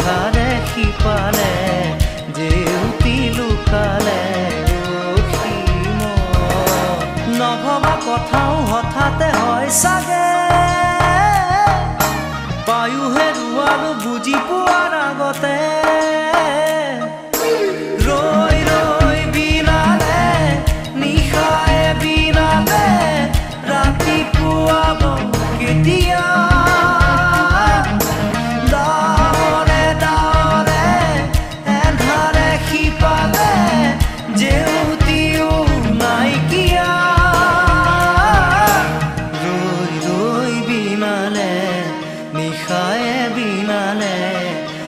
আধাৰে সিপালে জেউতি লুকালে অসীম নভবা কথাও হঠাতে হয় চাগে পায়ো হেৰুৱালো বুজি পোৱাৰ আগতে